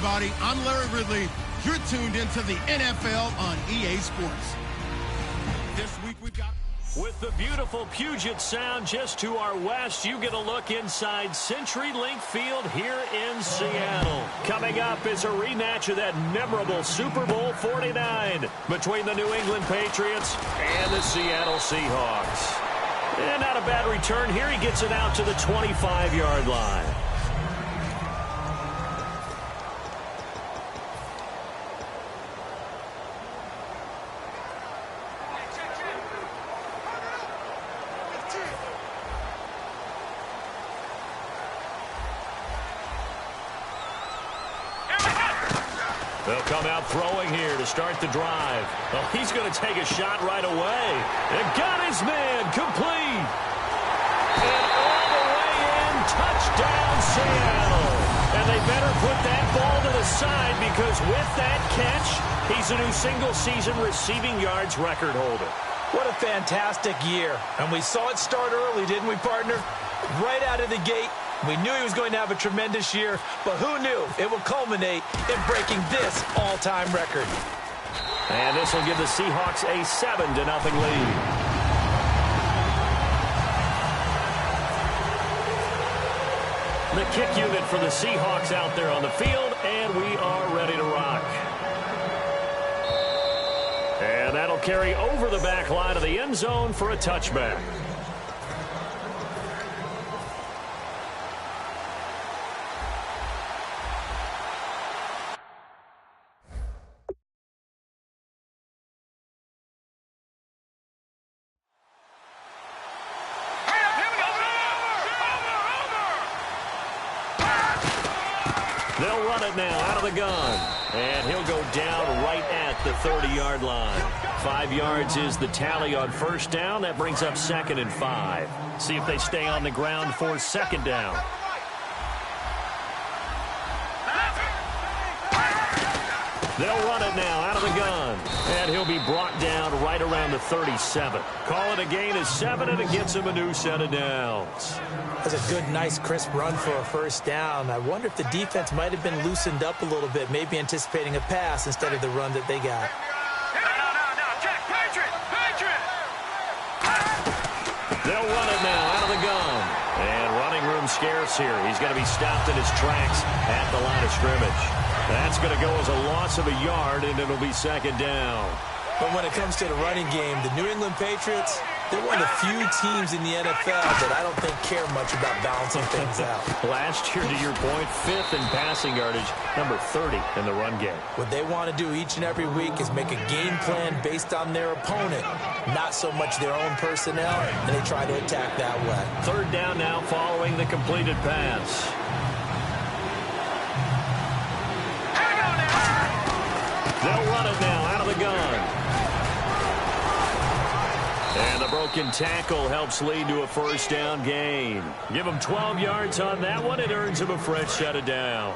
everybody. I'm Larry Ridley. You're tuned into the NFL on EA Sports. This week we've got... With the beautiful Puget Sound just to our west, you get a look inside CenturyLink Field here in Seattle. Coming up is a rematch of that memorable Super Bowl 49 between the New England Patriots and the Seattle Seahawks. And not a bad return here. He gets it out to the 25-yard line. They'll come out throwing here to start the drive. Oh, he's going to take a shot right away. And got his man complete. And all the way in, touchdown Seattle. And they better put that ball to the side because with that catch, he's a new single-season receiving yards record holder. What a fantastic year. And we saw it start early, didn't we, partner? Right out of the gate. We knew he was going to have a tremendous year, but who knew it would culminate in breaking this all-time record. And this will give the Seahawks a 7-0 lead. The kick unit for the Seahawks out there on the field, and we are ready to rock. And that'll carry over the back line of the end zone for a touchback. They'll run it now out of the gun. And he'll go down right at the 30-yard line. 5 yards is the tally on first down. That brings up 2nd and 5. See if they stay on the ground for 2nd down. They'll run it now out of the gun. And he'll be brought down right around the 37. Call it a gain of 7, and it gets him a new set of downs. That's a good, nice, crisp run for a first down. I wonder if the defense might have been loosened up a little bit, maybe anticipating a pass instead of the run that they got. No, check, Patriot! They'll run it now out of the gun. And running room scarce here. He's going to be stopped in his tracks at the line of scrimmage. That's going to go as a loss of a yard, and it'll be 2nd down. But when it comes to the running game, the New England Patriots, they're one of the few teams in the NFL that I don't think care much about balancing things out. Last year, to your point, 5th in passing yardage, number 30 in the run game. What they want to do each and every week is make a game plan based on their opponent, not so much their own personnel, and they try to attack that way. 3rd down now following the completed pass. They'll run it now out of the gun. And the broken tackle helps lead to a first down gain. Give him 12 yards on that one. It earns him a fresh set of downs.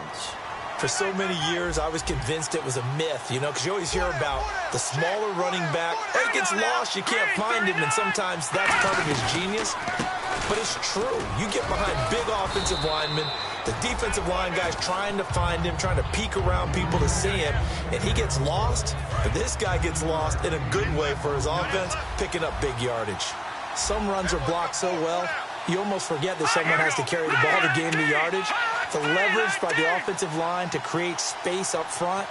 For so many years, I was convinced it was a myth, you know, because you always hear about the smaller running back. Oh, he gets lost, you can't find him, and sometimes that's part of his genius. But it's true. You get behind big offensive linemen, the defensive line guys trying to find him, trying to peek around people to see him, and he gets lost. But this guy gets lost in a good way for his offense, picking up big yardage. Some runs are blocked so well, you almost forget that someone has to carry the ball to gain the yardage. The leverage by the offensive line to create space up front,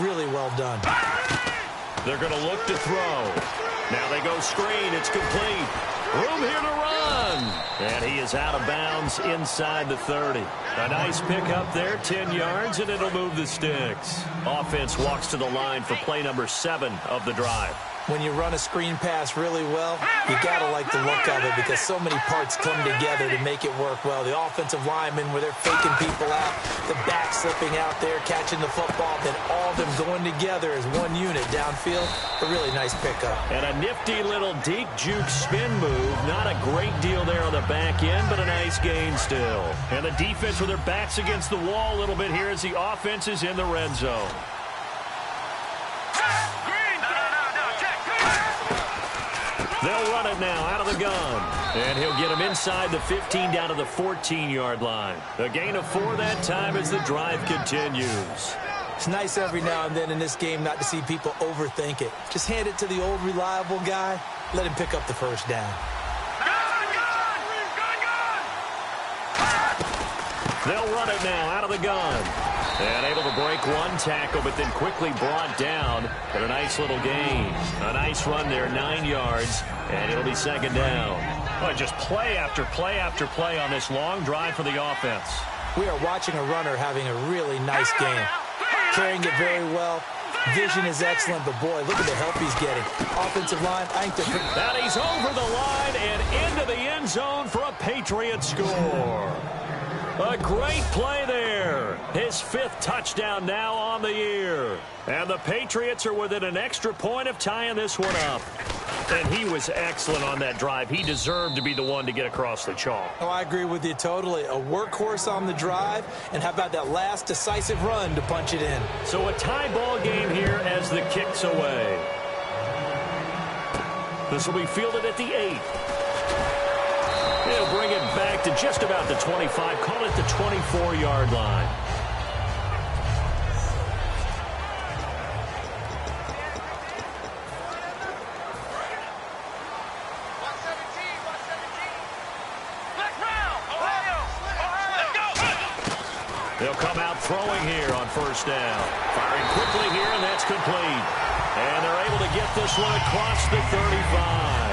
really well done. They're going to look to throw. Now they go screen. It's complete. Room here to run. And he is out of bounds inside the 30. A nice pickup there, 10 yards, and it'll move the sticks. Offense walks to the line for play number 7 of the drive. When you run a screen pass really well, you got to like the look of it because so many parts come together to make it work well. The offensive linemen, where they're faking people out, the back slipping out there, catching the football, then all of them going together as one unit downfield. A really nice pickup. And a nifty little deep juke spin move. Not a great deal there on the back end, but a nice gain still. And the defense with their backs against the wall a little bit here as the offense is in the red zone. They'll run it now out of the gun. And he'll get him inside the 15 down to the 14-yard line. A gain of 4 that time as the drive continues. It's nice every now and then in this game not to see people overthink it. Just hand it to the old reliable guy. Let him pick up the first down. They'll run it now out of the gun. And able to break one tackle, but then quickly brought down. But a nice little gain. A nice run there, 9 yards. And it'll be second down. Oh, just play after play after play on this long drive for the offense. We are watching a runner having a really nice game. Carrying it very well. Vision is excellent, but boy, look at the help he's getting. Offensive line, I think they're... And he's over the line and into the end zone for a Patriots score. A great play there. His 5th touchdown now on the year. And the Patriots are within an extra point of tying this one up. And he was excellent on that drive. He deserved to be the one to get across the chalk. Oh, I agree with you totally. A workhorse on the drive, and how about that last decisive run to punch it in? So a tie ball game here as the kick's away. This will be fielded at the 8. He'll bring it back to just about the 25. Call it the 24-yard line. They'll come out throwing here on first down. Firing quickly here, and that's complete. And they're able to get this one across the 35.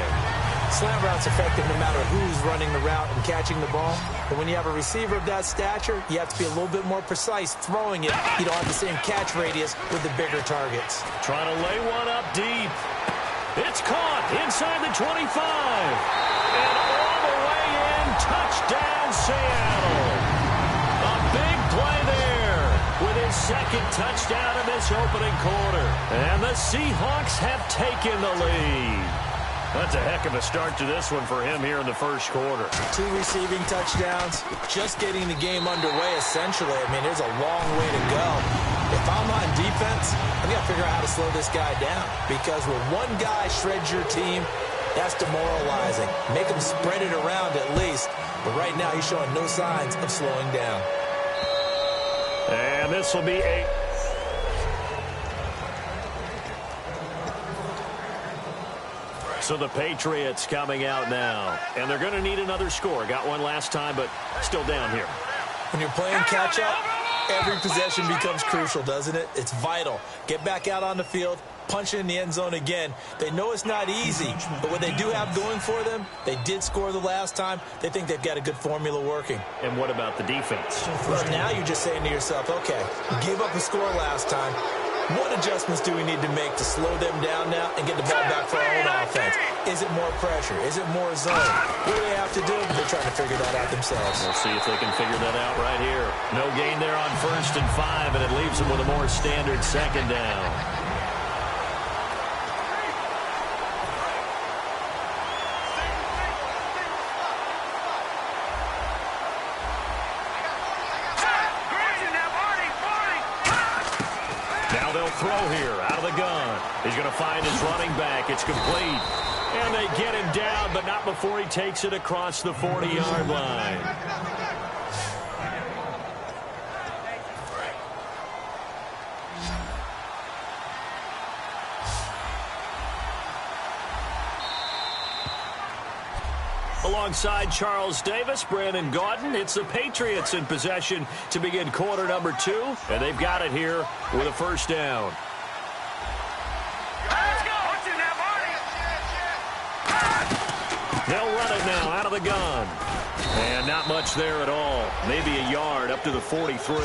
Slam route's effective no matter who's running the route and catching the ball. But when you have a receiver of that stature, you have to be a little bit more precise throwing it. You don't have the same catch radius with the bigger targets. Trying to lay one up deep. It's caught inside the 25. And all the way in, touchdown Seattle. A big play there with his 2nd touchdown in this opening quarter. And the Seahawks have taken the lead. That's a heck of a start to this one for him here in the first quarter. 2 receiving touchdowns, just getting the game underway essentially. I mean, there's a long way to go. If I'm on defense, I've got to figure out how to slow this guy down. Because when one guy shreds your team, that's demoralizing. Make him spread it around at least. But right now, he's showing no signs of slowing down. And this will be a... So the Patriots coming out now. And they're going to need another score. Got one last time, but still down here. When you're playing catch-up, every possession becomes crucial, doesn't it? It's vital. Get back out on the field, punch it in the end zone again. They know it's not easy, but what they do have going for them, they did score the last time. They think they've got a good formula working. And what about the defense? Well, now you're just saying to yourself, okay, we gave up a score last time. What adjustments do we need to make to slow them down now and get the ball back for our own offense? Is it more pressure? Is it more zone? What do they have to do? They're trying to figure that out themselves. We'll see if they can figure that out right here. No gain there on 1st and 5, and it leaves them with a more standard 2nd down. Throw here out of the gun. He's going to find his running back. It's complete. And they get him down, but not before he takes it across the 40-yard line. Alongside Charles Davis, Brandon Gaudin, it's the Patriots in possession to begin quarter number 2. And they've got it here with a first down. They'll run it now out of the gun. And not much there at all. Maybe a yard up to the 43.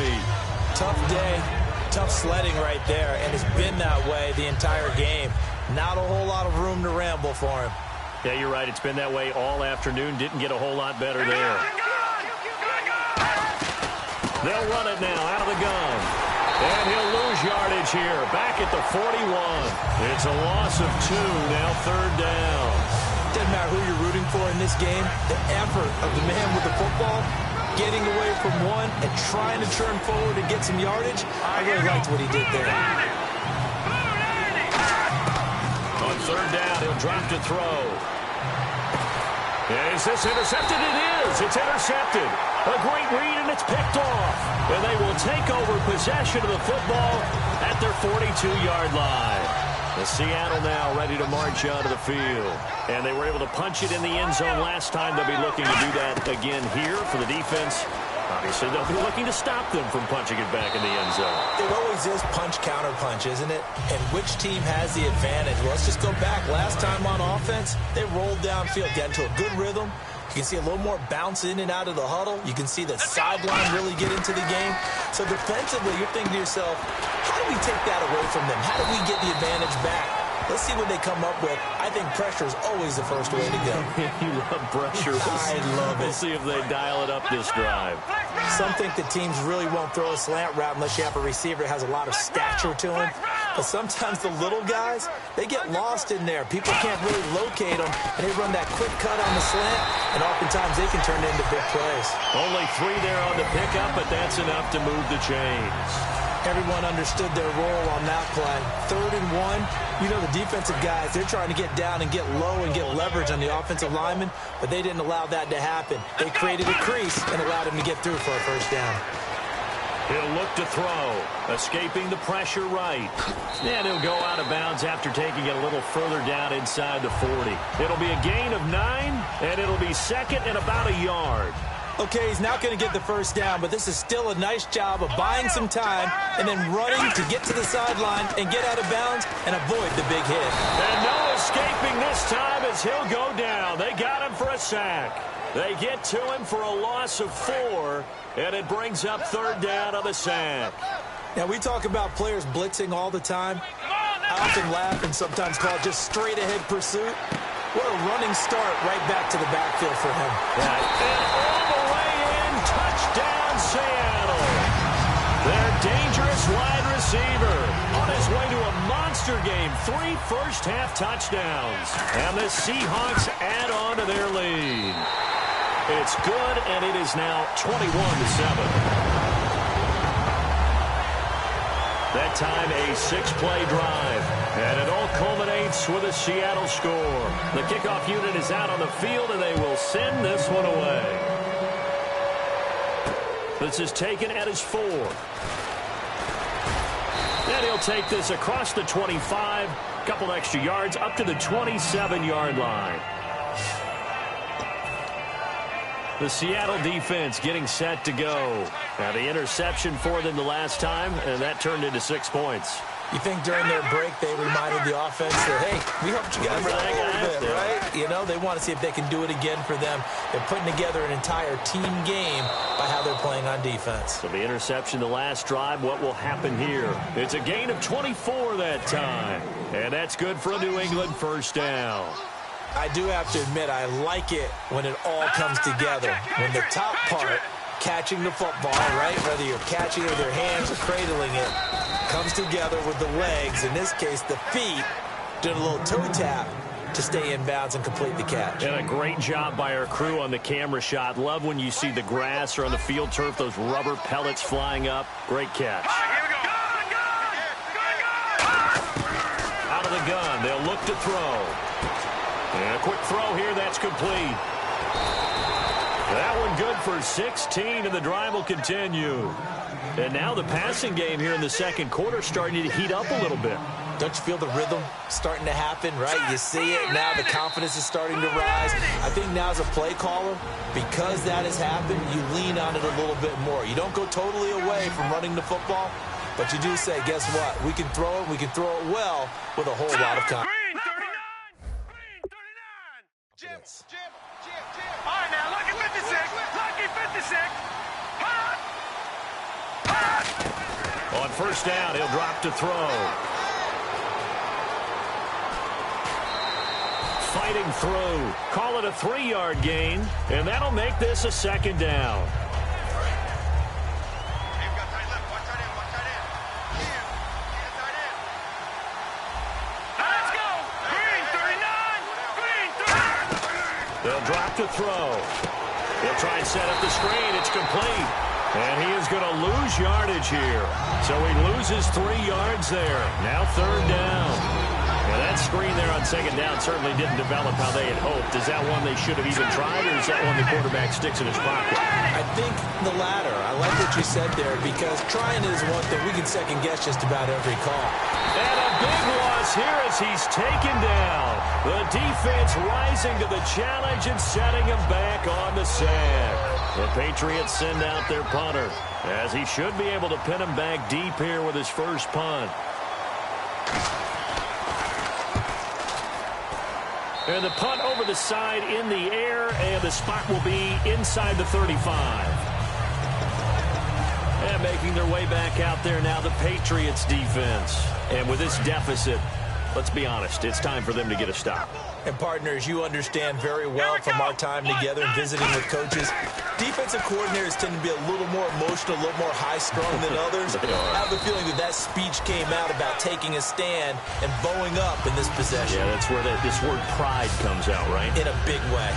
Tough day, tough sledding right there. And it's been that way the entire game. Not a whole lot of room to ramble for him. Yeah, you're right. It's been that way all afternoon. Didn't get a whole lot better there. They'll run it now out of the gun. And he'll lose yardage here. Back at the 41. It's a loss of 2. Now 3rd down. Doesn't matter who you're rooting for in this game. The effort of the man with the football, getting away from one and trying to turn forward and get some yardage. I really liked what he did there. On 3rd down, he'll drop to throw. Is this intercepted? It is. It's intercepted. A great read, and it's picked off. And they will take over possession of the football at their 42-yard line. The Seattle now ready to march onto the field. And they were able to punch it in the end zone last time. They'll be looking to do that again here for the defense. Obviously, they'll be looking to stop them from punching it back in the end zone. It always is punch-counter-punch, isn't it? And which team has the advantage? Well, let's just go back. Last time on offense, they rolled downfield, got into a good rhythm. You can see a little more bounce in and out of the huddle. You can see the sideline really get into the game. So defensively, you're thinking to yourself, how do we take that away from them? How do we get the advantage back? Let's see what they come up with. I think pressure is always the first way to go. You love pressure. I love it. We'll see if they dial it up this drive. Some think the teams really won't throw a slant route unless you have a receiver that has a lot of stature to him. But sometimes the little guys, they get lost in there. People can't really locate them, and they run that quick cut on the slant, and oftentimes they can turn it into big plays. Only 3 there on the pickup, but that's enough to move the chains. Everyone understood their role on that play. 3rd and 1. You know the defensive guys, they're trying to get down and get low and get leverage on the offensive lineman, but they didn't allow that to happen. They created a crease and allowed him to get through for a first down. He'll look to throw, escaping the pressure right. And he'll go out of bounds after taking it a little further down inside the 40. It'll be a gain of 9, and it'll be second and about a yard. Okay, he's not going to get the first down, but this is still a nice job of buying some time and then running to get to the sideline and get out of bounds and avoid the big hit. And no escaping this time as he'll go down. They got him for a sack. They get to him for a loss of 4, and it brings up 3rd down on the sack. Now, we talk about players blitzing all the time. I often laugh and sometimes call it just straight-ahead pursuit. What a running start right back to the backfield for him. And all the way in, touchdown Seattle. Their dangerous wide receiver on his way to a monster game. 3 first-half touchdowns. And the Seahawks add on to their lead. It's good, and it is now 21-7. That time, a 6-play drive. And it all culminates with a Seattle score. The kickoff unit is out on the field, and they will send this one away. This is taken at his 4. And he'll take this across the 25. Couple extra yards up to the 27-yard line. The Seattle defense getting set to go. Now the interception for them the last time, and that turned into 6 points. You think during their break they reminded the offense that, hey, we helped you guys out a little bit, right? You know, they want to see if they can do it again for them. They're putting together an entire team game by how they're playing on defense. So the interception the last drive, what will happen here? It's a gain of 24 that time, and that's good for a New England first down. I do have to admit, I like it when it all comes together. When the top part, catching the football, right, whether you're catching it with your hands or cradling it, comes together with the legs, in this case the feet, doing a little toe tap to stay in bounds and complete the catch. And a great job by our crew on the camera shot. Love when you see the grass or on the field turf, those rubber pellets flying up. Great catch. Out of the gun, they'll look to throw. And a quick throw here, that's complete. That one good for 16, and the drive will continue. And now the passing game here in the second quarter starting to heat up a little bit. Don't you feel the rhythm starting to happen, right? You see it now, the confidence is starting to rise. I think now as a play caller, because that has happened, you lean on it a little bit more. You don't go totally away from running the football, but you do say, guess what? We can throw it, we can throw it well with a whole lot of confidence. All right, now, lucky 56. Lucky 56. On first down, he'll drop to throw. Fighting through. Call it a 3-yard gain, and that'll make this a second down. Let's go. Green 39. Green 30. They'll drop to throw. He'll try and set up the screen. It's complete. And he is going to lose yardage here. So he loses 3 yards there. Now 3rd down. And that screen there on second down certainly didn't develop how they had hoped. Is that one they should have even tried, or is that one the quarterback sticks in his pocket? I think the latter. I like what you said there, because trying is one thing. We can second-guess just about every call. And a big loss here as he's taken down. The defense rising to the challenge and setting him back on the sand. The Patriots send out their punter, as he should be able to pin him back deep here with his first punt. And the punt over the side in the air, and the spot will be inside the 35. And making their way back out there now, the Patriots defense. And with this deficit, let's be honest, it's time for them to get a stop. And partners, you understand very well from our time together and visiting with coaches, defensive coordinators tend to be a little more emotional, a little more high-strung than others. I have a feeling that speech came out about taking a stand and bowing up in this possession. Yeah, that's where this word pride comes out, right? In a big way.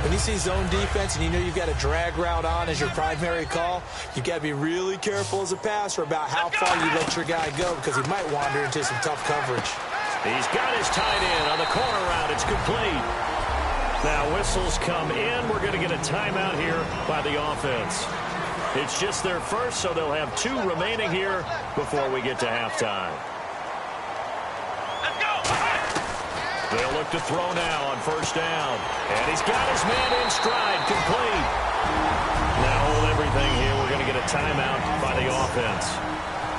When you see zone defense and you know you've got a drag route on as your primary call, you've got to be really careful as a passer about how far you let your guy go, because he might wander into some tough coverage. He's got his tight end on the corner route. It's complete. Now whistles come in. We're going to get a timeout here by the offense. It's just their first, so they'll have 2 remaining here before we get to halftime. Let's go. They'll look to throw now on first down. And he's got his man in stride, complete. Now hold everything here. We're going to get a timeout by the offense.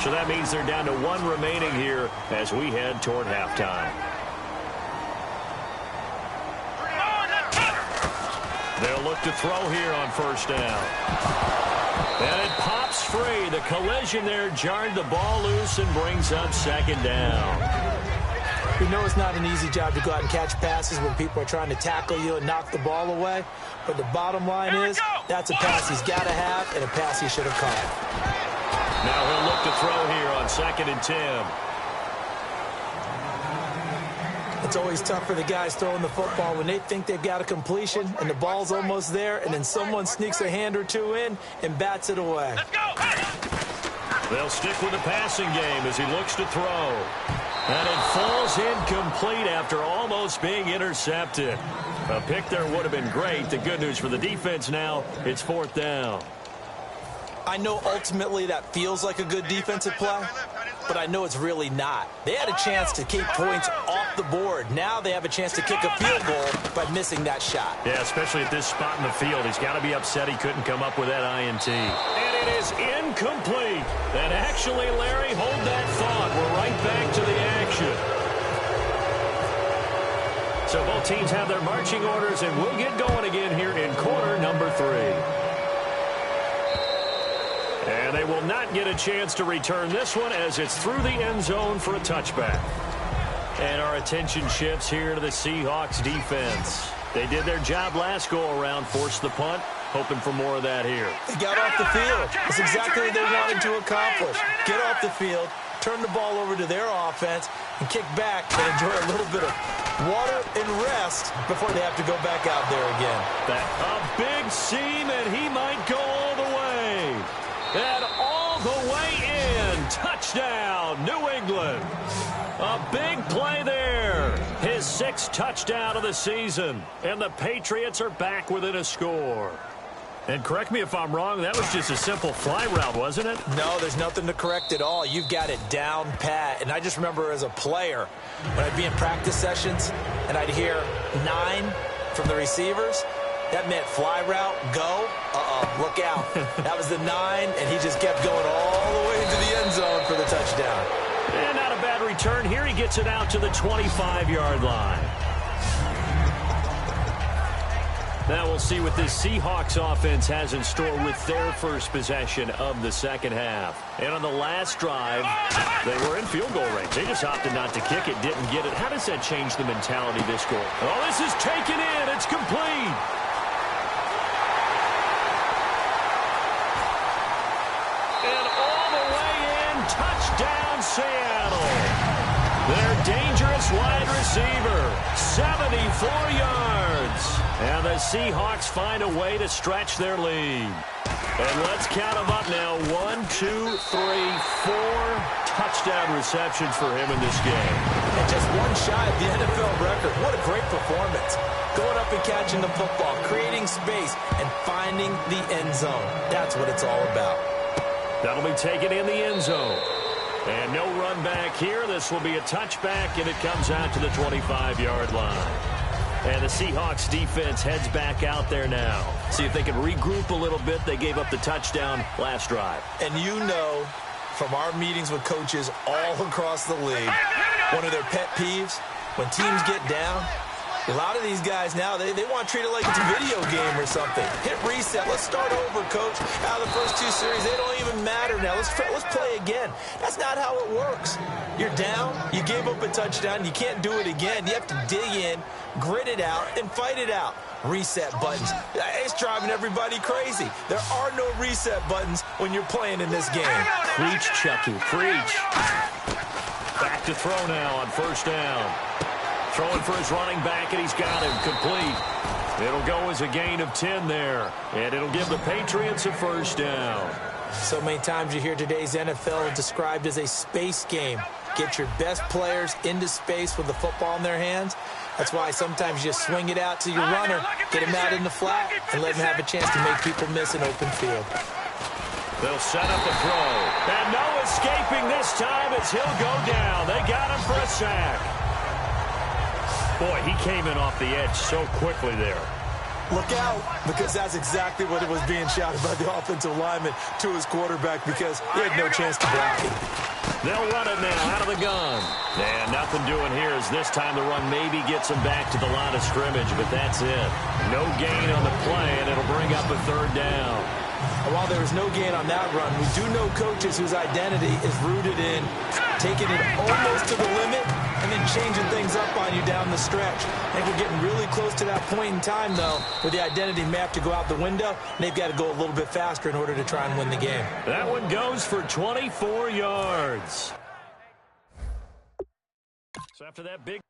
So that means they're down to 1 remaining here as we head toward halftime. They'll look to throw here on first down. And it pops free. The collision there jarred the ball loose and brings up second down. We know it's not an easy job to go out and catch passes when people are trying to tackle you and knock the ball away. But the bottom line is that's a pass he's got to have and a pass he should have caught. Now he'll look to throw here on 2nd and 10. It's always tough for the guys throwing the football when they think they've got a completion and the ball's almost there, and then someone sneaks a hand or 2 in and bats it away. Let's go. They'll stick with the passing game as he looks to throw. And it falls incomplete after almost being intercepted. A pick there would have been great. The good news for the defense now, it's 4th down. I know ultimately that feels like a good defensive play, but I know it's really not. They had a chance to keep points off the board. Now they have a chance to kick a field goal by missing that shot. Yeah, especially at this spot in the field. He's got to be upset he couldn't come up with that INT. And it is incomplete. And actually, Larry, hold that thought. We're right back to the action. So both teams have their marching orders, and we'll get going again here in quarter number 3. And they will not get a chance to return this one as it's through the end zone for a touchback. And our attention shifts here to the Seahawks defense. They did their job last go-around, forced the punt, hoping for more of that here. They got off the field. That's exactly what they wanted to accomplish. Get off the field, turn the ball over to their offense, and kick back and enjoy a little bit of water and rest before they have to go back out there again. A big seam, and he might go all the way. And all the way in. Touchdown, New England. A big play there. His 6th touchdown of the season. And the Patriots are back within a score. And correct me if I'm wrong, that was just a simple fly route, wasn't it? No, there's nothing to correct at all. You've got it down pat. And I just remember as a player, when I'd be in practice sessions and I'd hear 9 from the receivers, that meant fly route, go, look out. That was the 9, and he just kept going all the way into the end zone for the touchdown. And not a bad return here. He gets it out to the 25-yard line. Now we'll see what this Seahawks offense has in store with their first possession of the second half. And on the last drive, they were in field goal range. They just opted not to kick it, didn't get it. How does that change the mentality this goal? Oh, this is taken in. It's complete. Touchdown, Seattle. Their dangerous wide receiver, 74 yards. And the Seahawks find a way to stretch their lead. And let's count them up now. 1, 2, 3, 4 touchdown receptions for him in this game. And just one shy of the NFL record. What a great performance. Going up and catching the football, creating space, and finding the end zone. That's what it's all about. That'll be taken in the end zone. And no run back here. This will be a touchback, and it comes out to the 25-yard line. And the Seahawks defense heads back out there now. See if they can regroup a little bit. They gave up the touchdown last drive. And you know, from our meetings with coaches all across the league, one of their pet peeves, when teams get down, a lot of these guys now, they want to treat it like it's a video game or something. Hit reset. Let's start over, coach. Out of the first 2 series, they don't even matter now. Let's play again. That's not how it works. You're down. You gave up a touchdown. You can't do it again. You have to dig in, grit it out, and fight it out. Reset buttons. It's driving everybody crazy. There are no reset buttons when you're playing in this game. Preach, Chucky. Preach. Back to throw now on first down. Throwing for his running back, and he's got him complete. It'll go as a gain of 10 there, and it'll give the Patriots a first down. So many times you hear today's NFL described as a space game. Get your best players into space with the football in their hands. That's why sometimes you just swing it out to your runner, get him out in the flat, and let him have a chance to make people miss an open field. They'll set up the throw. And no escaping this time as he'll go down. They got him for a sack. Boy, he came in off the edge so quickly there. Look out, because that's exactly what it was being shouted by the offensive lineman to his quarterback, because he had no chance to block it. They'll run it now out of the gun. And nothing doing here as this time the run maybe gets him back to the line of scrimmage, but that's it. No gain on the play, and it'll bring up a third down. And while there was no gain on that run, we do know coaches whose identity is rooted in taking it almost to the limit and then changing things up on you down the stretch. I think we're getting really close to that point in time, though, where the identity may have to go out the window, and they've got to go a little bit faster in order to try and win the game. That one goes for 24 yards. So after that big...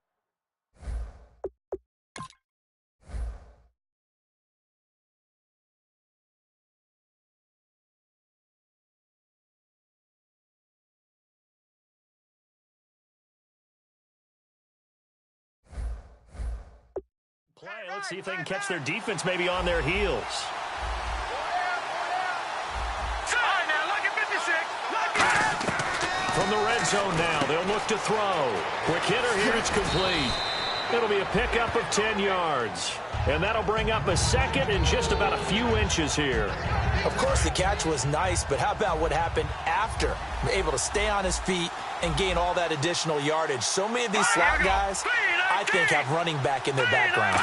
play. Let's see if they can catch their defense maybe on their heels. From the red zone now, they'll look to throw. Quick hitter here, it's complete. It'll be a pickup of 10 yards. And that'll bring up a second and just about a few inches here. Of course, the catch was nice, but how about what happened after? Able to stay on his feet and gain all that additional yardage. So many of these slot guys, I think, have running back in their background.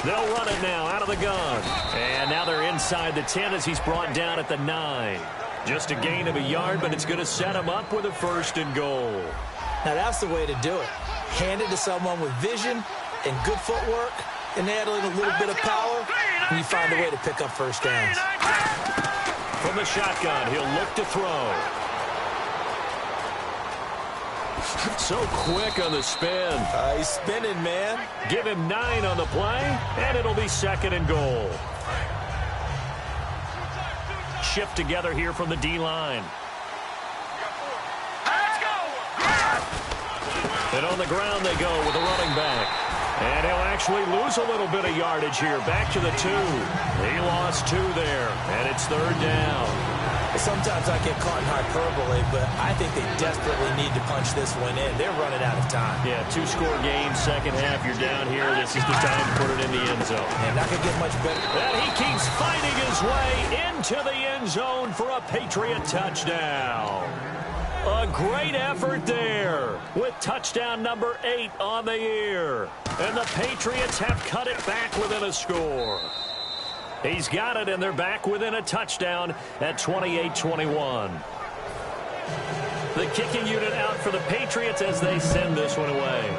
They'll run it now out of the gun. And now they're inside the 10 as he's brought down at the 9. Just a gain of a yard, but it's going to set him up with a first and goal. Now, that's the way to do it. Hand it to someone with vision and good footwork, and add in a little bit of power, and you find a way to pick up first downs. From the shotgun, he'll look to throw. So quick on the spin. He's spinning, man. Give him 9 on the play, and it'll be second and goal. Shift together here from the D-line. And on the ground they go with a running back. And he'll actually lose a little bit of yardage here. Back to the 2. He lost 2 there, and it's third down. Sometimes I get caught in hyperbole, but I think they desperately need to punch this one in. They're running out of time. Yeah, 2-score game, second half. You're down here. This is the time to put it in the end zone. And not going to get much better. And he keeps fighting his way into the end zone for a Patriot touchdown. A great effort there with touchdown number 8 on the year. And the Patriots have cut it back within a score. He's got it, and they're back within a touchdown at 28-21. The kicking unit out for the Patriots as they send this one away.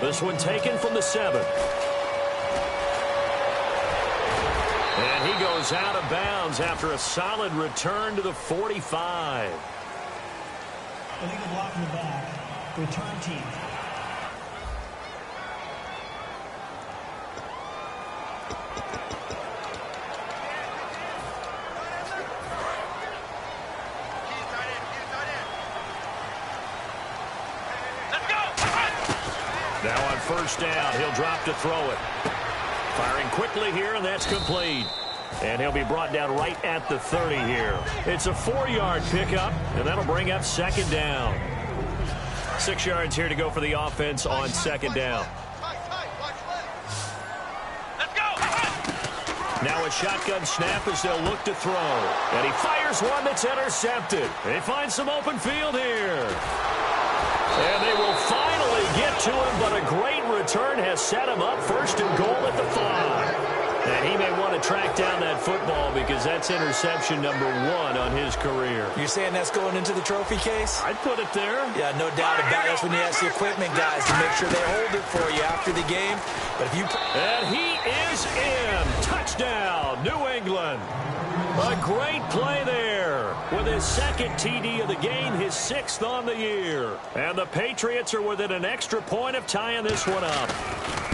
This one taken from the 7. And he goes out of bounds after a solid return to the 45. Illegal block in the back. Return team. Now on first down, he'll drop to throw it. Firing quickly here, and that's complete. And he'll be brought down right at the 30 here. It's a 4-yard pickup, and that'll bring up second down. 6 yards here to go for the offense on second down. Now a shotgun snap as they'll look to throw. And he fires one that's intercepted. They find some open field here. And they will finally get to him, but a great return has set him up first and goal at the 5. And he may want to track down that football because that's interception number 1 on his career. You're saying that's going into the trophy case? I'd put it there. Yeah, no doubt about it. That's when you ask the equipment guys to make sure they hold it for you after the game. But if you... And he is in. Touchdown, New England. A great play there with his second TD of the game, his 6th on the year. And the Patriots are within an extra point of tying this one up.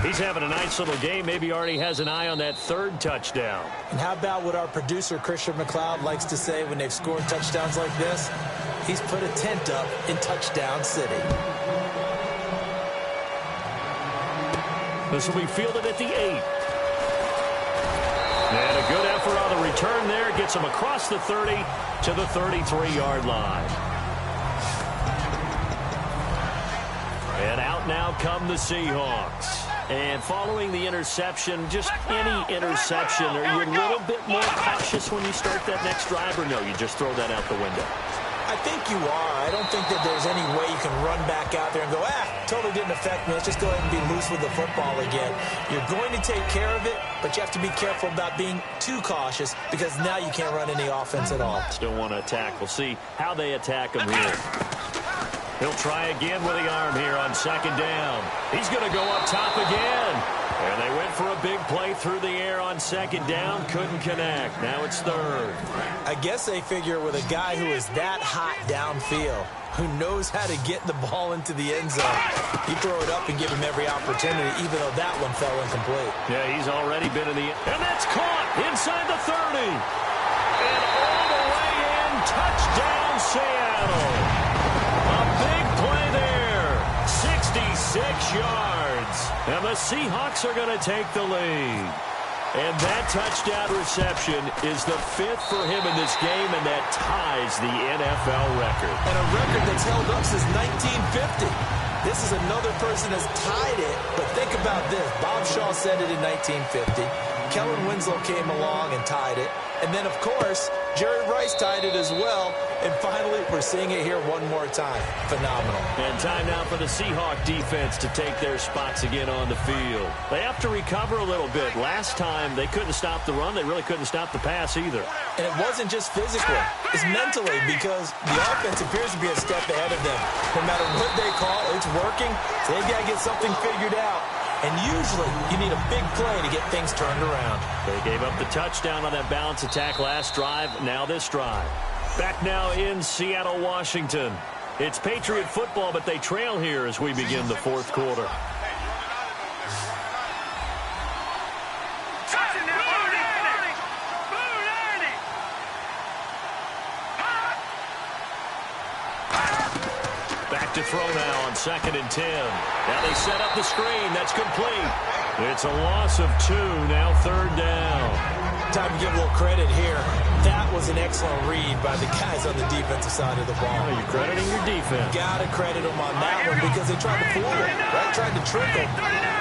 He's having a nice little game. Maybe already has an eye on that 3rd touchdown. And how about what our producer, Christian McLeod, likes to say when they've scored touchdowns like this? He's put a tent up in Touchdown City. This will be fielded at the 8. And a good effort on the return there. Gets him across the 30 to the 33-yard line. And out now come the Seahawks. And following the interception, just any interception, are you a little bit more cautious when you start that next drive, or no, you just throw that out the window? I think you are. I don't think that there's any way you can run back out there and go, totally didn't affect me. Let's just go ahead and be loose with the football again. You're going to take care of it, but you have to be careful about being too cautious because now you can't run any offense at all. Still want to attack. We'll see how they attack him here. He'll try again with the arm here on second down. He's going to go up top again. And they went for a big play through the air on second down. Couldn't connect. Now it's 3rd. I guess they figure with a guy who is that hot downfield, who knows how to get the ball into the end zone, you throw it up and give him every opportunity, even though that one fell incomplete. Yeah, he's already been in the end. And that's caught inside the 30. And all the way in. Touchdown, Seattle. A big play there. 66 yards. And the Seahawks are going to take the lead. And that touchdown reception is the 5th for him in this game, and that ties the NFL record. And a record that's held up since 1950. This is another person that's tied it, but think about this. Bob Shaw said it in 1950. Kellen Winslow came along and tied it. And then, of course, Jerry Rice tied it as well. And finally, we're seeing it here one more time. Phenomenal. And time now for the Seahawk defense to take their spots again on the field. They have to recover a little bit. Last time, they couldn't stop the run. They really couldn't stop the pass either. And it wasn't just physically. It's mentally, because the offense appears to be a step ahead of them. No matter what they call, it's working. So they've got to get something figured out. And usually, you need a big play to get things turned around. They gave up the touchdown on that balance attack last drive. Now this drive. Back now in Seattle, Washington. It's Patriot football, but they trail here as we begin the 4th quarter. Back to throw now on 2nd and 10. Now they set up the screen. That's complete. It's a loss of 2. Now 3rd down. Time to give a little credit here. That was an excellent read by the guys on the defensive side of the ball. Oh, you're crediting your defense. Got to credit them on that one because they tried to fool him, right? Tried to trick him.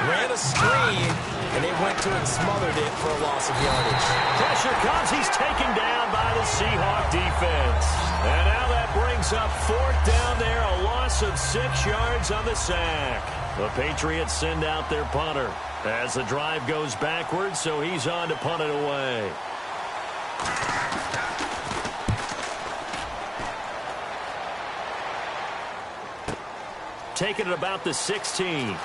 Ran a screen, and they went to it and smothered it for a loss of yardage. Pressure comes. He's taken down by the Seahawk defense. And now that brings up 4th down there. A loss of 6 yards on the sack. The Patriots send out their punter as the drive goes backwards, so he's on to punt it away. Taking it about the 16.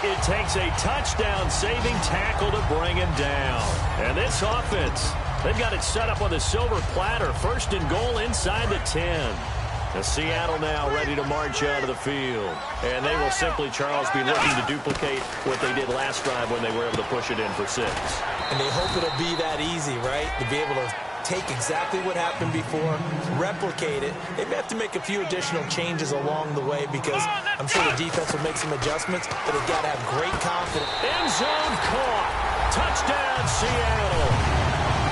It takes a touchdown-saving tackle to bring him down. And this offense, they've got it set up on the silver platter. 1st and goal inside the 10. Seattle now ready to march out of the field. And they will simply, Charles, be looking to duplicate what they did last drive when they were able to push it in for 6. And they hope it'll be that easy, right? To be able to take exactly what happened before, replicate it. They may have to make a few additional changes along the way because I'm sure the defense will make some adjustments, but they've got to have great confidence. End zone caught. Touchdown, Seattle.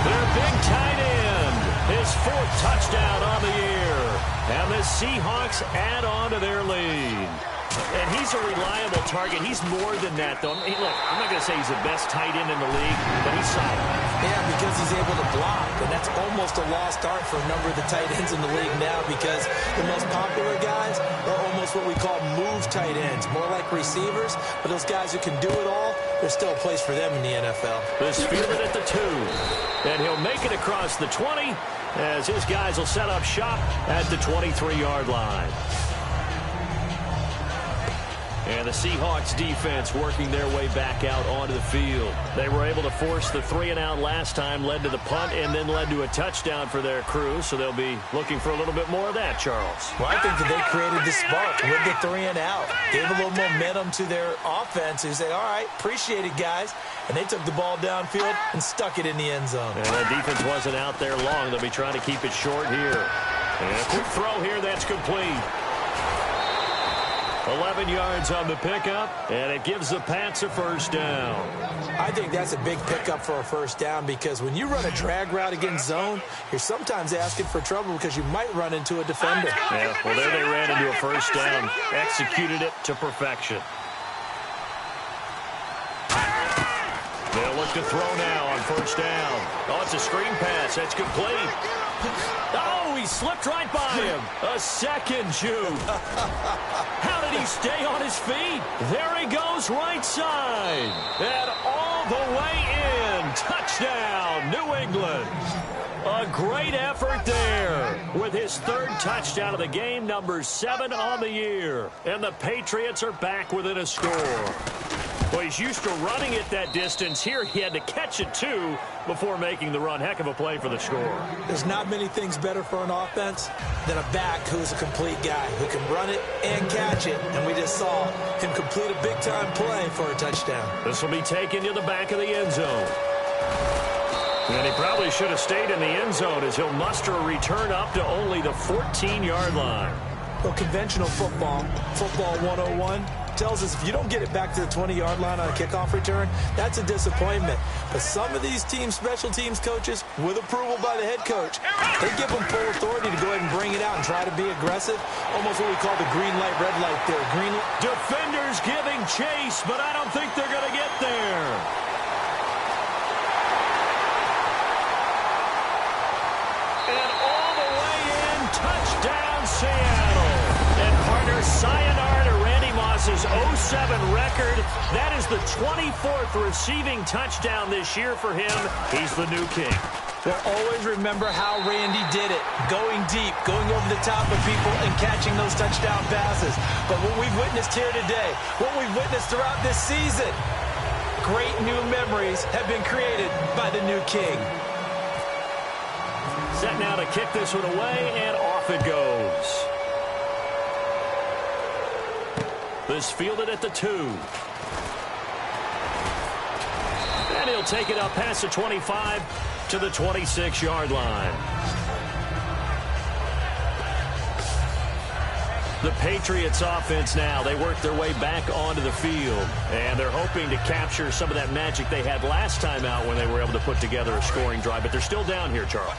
Their big tight end. His 4th touchdown on the year. And the Seahawks add on to their lead. And he's a reliable target. He's more than that, though. Hey, look, I'm not going to say he's the best tight end in the league, but he's solid. Yeah, because he's able to block, and that's almost a lost art for a number of the tight ends in the league now because the most popular guys are almost what we call move tight ends, more like receivers, but those guys who can do it all, there's still a place for them in the NFL. This fielded at the 2, and he'll make it across the 20 as his guys will set up shop at the 23-yard line. And the Seahawks defense working their way back out onto the field. They were able to force the 3-and-out last time, led to the punt, and then led to a touchdown for their crew. So they'll be looking for a little bit more of that, Charles. Well, I think that they created the spark with the 3-and-out. Gave a little momentum to their offense who said, all right, appreciate it, guys. And they took the ball downfield and stuck it in the end zone. And that defense wasn't out there long. They'll be trying to keep it short here. And a quick throw here that's complete. 11 yards on the pickup, and it gives the Pats a first down. I think that's a big pickup for a first down because when you run a drag route against zone, you're sometimes asking for trouble because you might run into a defender. Yeah, well, there they ran into a first down, executed it to perfection. They'll look to throw now on first down. Oh, it's a screen pass. That's complete. Oh, he slipped right by him. A second juke. How did he stay on his feet? There he goes right side. And all the way in. Touchdown, New England. A great effort there with his 3rd touchdown of the game, number 7 on the year. And the Patriots are back within a score. Well, he's used to running it that distance. Here he had to catch it, too, before making the run. Heck of a play for the score. There's not many things better for an offense than a back who's a complete guy who can run it and catch it. And we just saw him complete a big-time play for a touchdown. This will be taken to the back of the end zone. And he probably should have stayed in the end zone as he'll muster a return up to only the 14-yard line. Well, conventional football 101, tells us if you don't get it back to the 20-yard line on a kickoff return, that's a disappointment. But some of these teams, special teams coaches, with approval by the head coach, they give them full authority to go ahead and bring it out and try to be aggressive, almost what we call the green light, red light theory. Defenders giving chase, but I don't think they're going to get there. And all the way in, touchdown Seattle. And partner, sayonara to Randy Moss's 07 record. That is the 24th receiving touchdown this year for him. He's the new king. Well, always remember how Randy did it. Going deep, going over the top of people, and catching those touchdown passes. But what we've witnessed here today, what we've witnessed throughout this season, great new memories have been created by the new king. Set now to kick this one away, and off it goes. This fielded at the 2. And he'll take it up past the 25 to the 26-yard line. The Patriots offense now, they work their way back onto the field, and they're hoping to capture some of that magic they had last time out when they were able to put together a scoring drive, but they're still down here, Charles.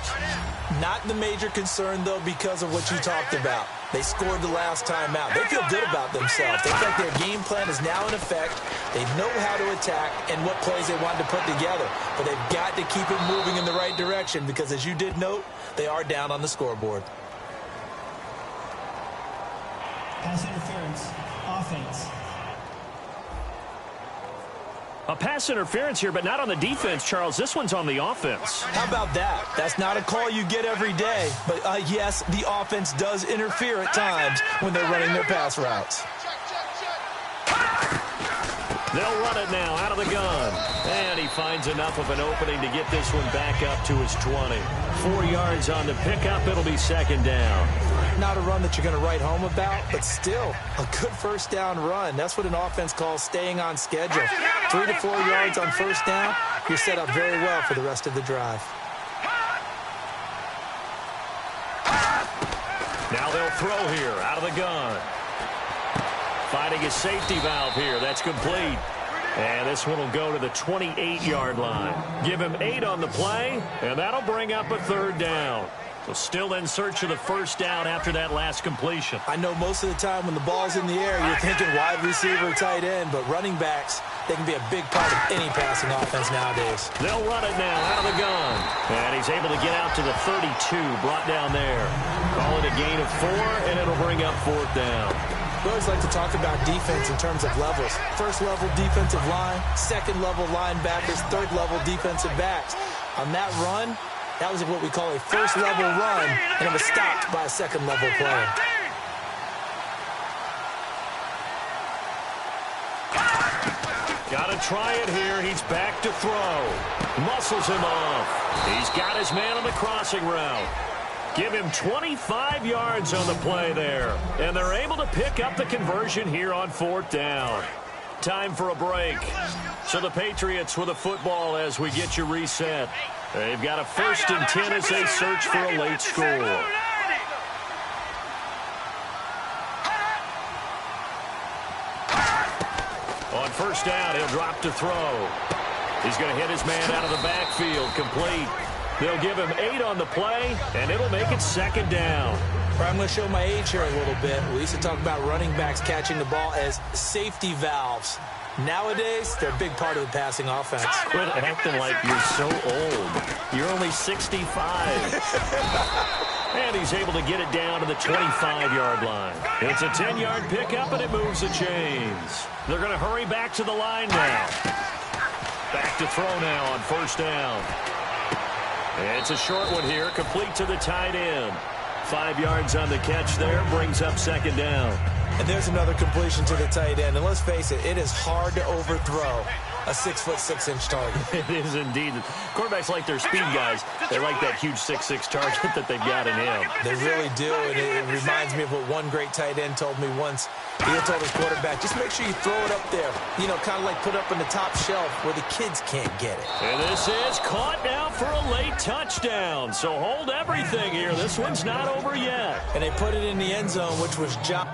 Not the major concern, though, because of what you talked about. They scored the last time out. They feel good about themselves. They think their game plan is now in effect. They know how to attack and what plays they want to put together, but they've got to keep it moving in the right direction because, as you did note, they are down on the scoreboard. Pass interference, offense. A pass interference here, but not on the defense, Charles. This one's on the offense. How about that? That's not a call you get every day. But, yes, the offense does interfere at times when they're running their pass routes. They'll run it now out of the gun. And he finds enough of an opening to get this one back up to his 20. 4 yards on the pickup. It'll be second down. Not a run that you're going to write home about, but still a good first down run. That's what an offense calls staying on schedule. 3 to 4 yards on first down. You're set up very well for the rest of the drive. Now they'll throw here out of the gun. Finding a safety valve here. That's complete. And this one will go to the 28-yard line. Give him 8 on the play, and that'll bring up a third down. So still in search of the first down after that last completion. I know most of the time when the ball's in the air, you're thinking wide receiver, tight end, but running backs, they can be a big part of any passing offense nowadays. They'll run it now out of the gun. And he's able to get out to the 32, brought down there. Call it a gain of 4, and it'll bring up fourth down. We always like to talk about defense in terms of levels. First level defensive line, second level linebackers, third level defensive backs. On that run, that was what we call a first level run, and it was stopped by a second level player. Got to try it here. He's back to throw. Muscles him off. He's got his man on the crossing route. Give him 25 yards on the play there. And they're able to pick up the conversion here on fourth down. Time for a break. So the Patriots with a football as we get you reset. They've got a 1st and 10 as they search for a late score. On first down, he'll drop to throw. He's going to hit his man out of the backfield, complete. They'll give him 8 on the play, and it'll make it second down. I'm going to show my age here a little bit. We used to talk about running backs catching the ball as safety valves. Nowadays, they're a big part of the passing offense. Quit acting like you're so old. You're only 65. And he's able to get it down to the 25-yard line. It's a 10-yard pickup, and it moves the chains. They're going to hurry back to the line now. Back to throw now on first down. It's a short one here, complete to the tight end. 5 yards on the catch there, brings up second down. And there's another completion to the tight end. And let's face it, it is hard to overthrow a 6'6" target. It is indeed. Quarterbacks like their speed guys. They like that huge 6'6" target that they've got in him. They really do, and it reminds me of what one great tight end told me once. He told his quarterback, just make sure you throw it up there. You know, kind of like put up on the top shelf where the kids can't get it. And this is caught now for a late touchdown. So hold everything here. This one's not over yet. And they put it in the end zone, which was John.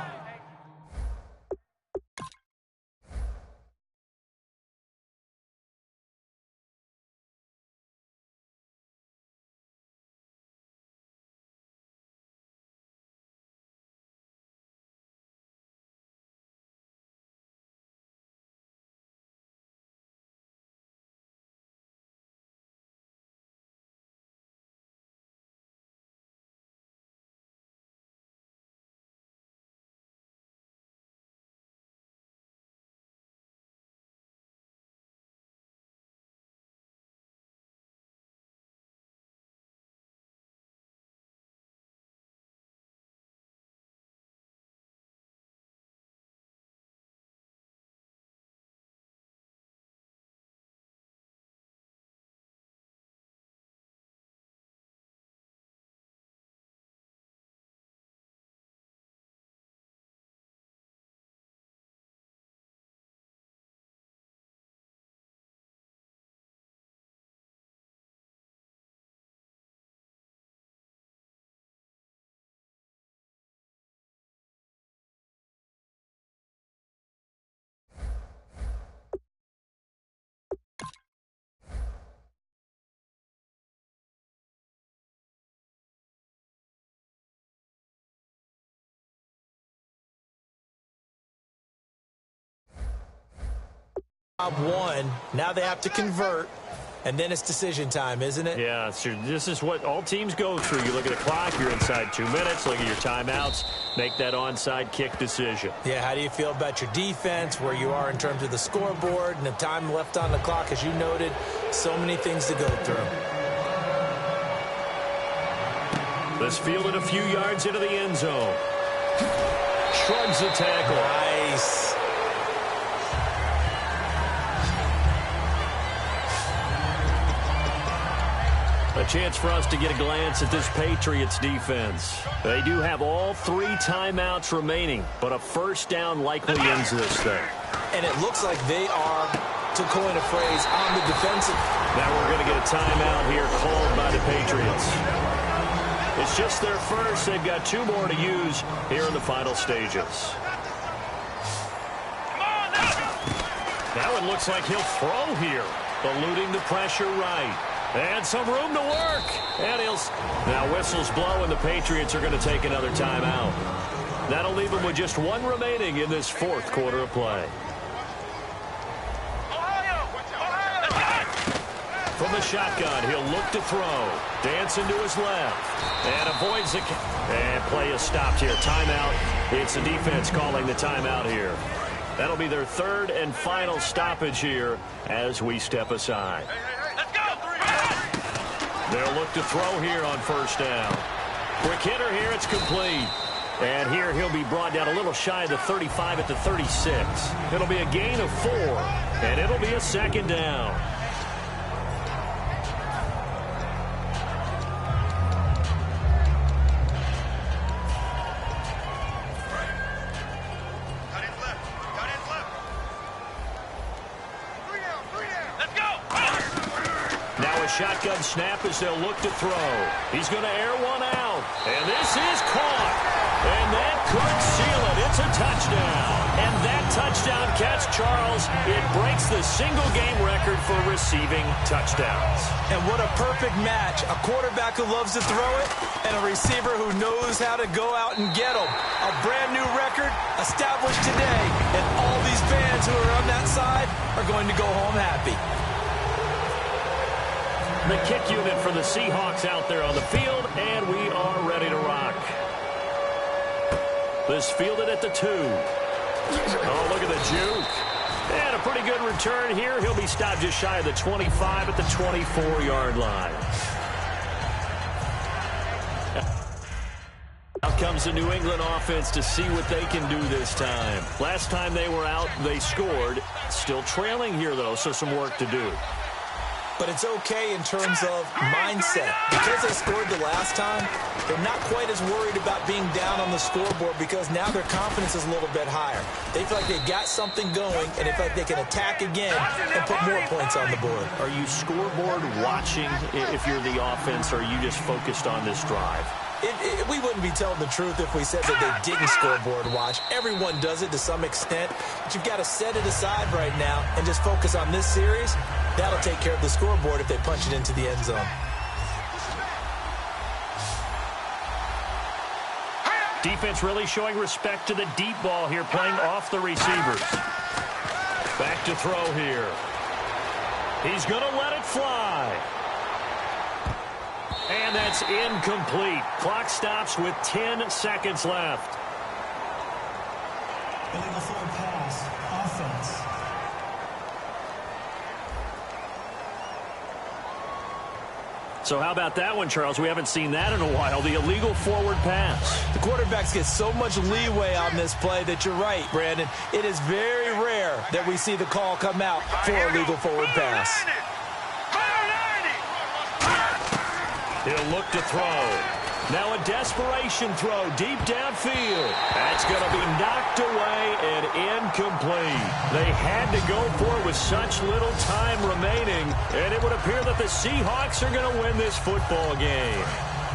One. Now they have to convert, and then it's decision time, isn't it? Yeah, this is what all teams go through. You look at the clock, you're inside 2 minutes, look at your timeouts, make that onside kick decision. Yeah, how do you feel about your defense, where you are in terms of the scoreboard, and the time left on the clock, as you noted, so many things to go through. Let's field it a few yards into the end zone. Shrugs the tackle. Nice. chance for us to get a glance at this Patriots defense. They do have all 3 timeouts remaining, but a first down likely ends this thing. And it looks like they are, to coin a phrase, on the defensive. Now we're going to get a timeout here called by the Patriots. It's just their first. They've got 2 more to use here in the final stages. Now it looks like he'll throw here, eluding the pressure right. And some room to work. And now whistles blow, and the Patriots are going to take another timeout. That'll leave them with just 1 remaining in this 4th quarter of play. From the shotgun, he'll look to throw. Dancing to his left. And avoids the... And play is stopped here. Timeout. It's the defense calling the timeout here. That'll be their 3rd and final stoppage here as we step aside. They'll look to throw here on first down. Quick hitter here. It's complete. And here he'll be brought down a little shy of the 35 at the 36. It'll be a gain of 4. And it'll be a 2nd down. Shotgun snap as they'll look to throw. He's going to air one out. And this is caught. And that could seal it. It's a touchdown. And that touchdown catch, Charles, it breaks the single-game record for receiving touchdowns. And what a perfect match. A quarterback who loves to throw it and a receiver who knows how to go out and get them. A brand-new record established today. And all these fans who are on that side are going to go home happy. The kick unit for the Seahawks out there on the field, and we are ready to rock. This fielded at the 2. Oh, look at the juke. And a pretty good return here. He'll be stopped just shy of the 25 at the 24-yard line. Out comes the New England offense to see what they can do this time. Last time they were out, they scored. Still trailing here, though, so some work to do. But it's okay in terms of mindset. Because they scored the last time, they're not quite as worried about being down on the scoreboard because now their confidence is a little bit higher. They feel like they've got something going, and they feel like they can attack again and put more points on the board. Are you scoreboard watching if you're the offense, or are you just focused on this drive? We wouldn't be telling the truth if we said that they didn't scoreboard watch. Everyone does it to some extent, but you've got to set it aside right now and just focus on this series. That'll take care of the scoreboard if they punch it into the end zone. Defense really showing respect to the deep ball here, playing off the receivers. Back to throw here. He's going to let it fly. And that's incomplete. Clock stops with 10 seconds left. Illegal forward pass. Offense. So how about that one, Charles? We haven't seen that in a while. The illegal forward pass. The quarterbacks get so much leeway on this play that you're right, Brandon. It is very rare that we see the call come out for a illegal forward pass. He'll look to throw. Now a desperation throw deep downfield. That's going to be knocked away and incomplete. They had to go for it with such little time remaining, and it would appear that the Seahawks are going to win this football game.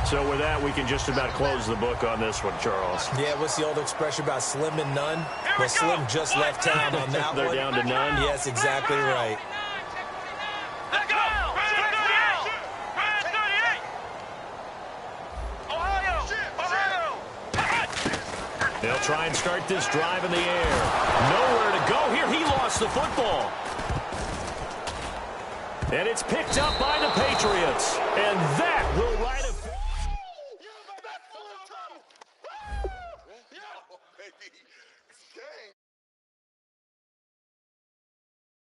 So with that, we can just about close the book on this one, Charles. Yeah, what's the old expression about slim and none? Well, Slim just left town on that They're one. down to none? Yes, exactly right. They'll try and start this drive in the air. Nowhere to go here. He lost the football. And it's picked up by the Patriots. And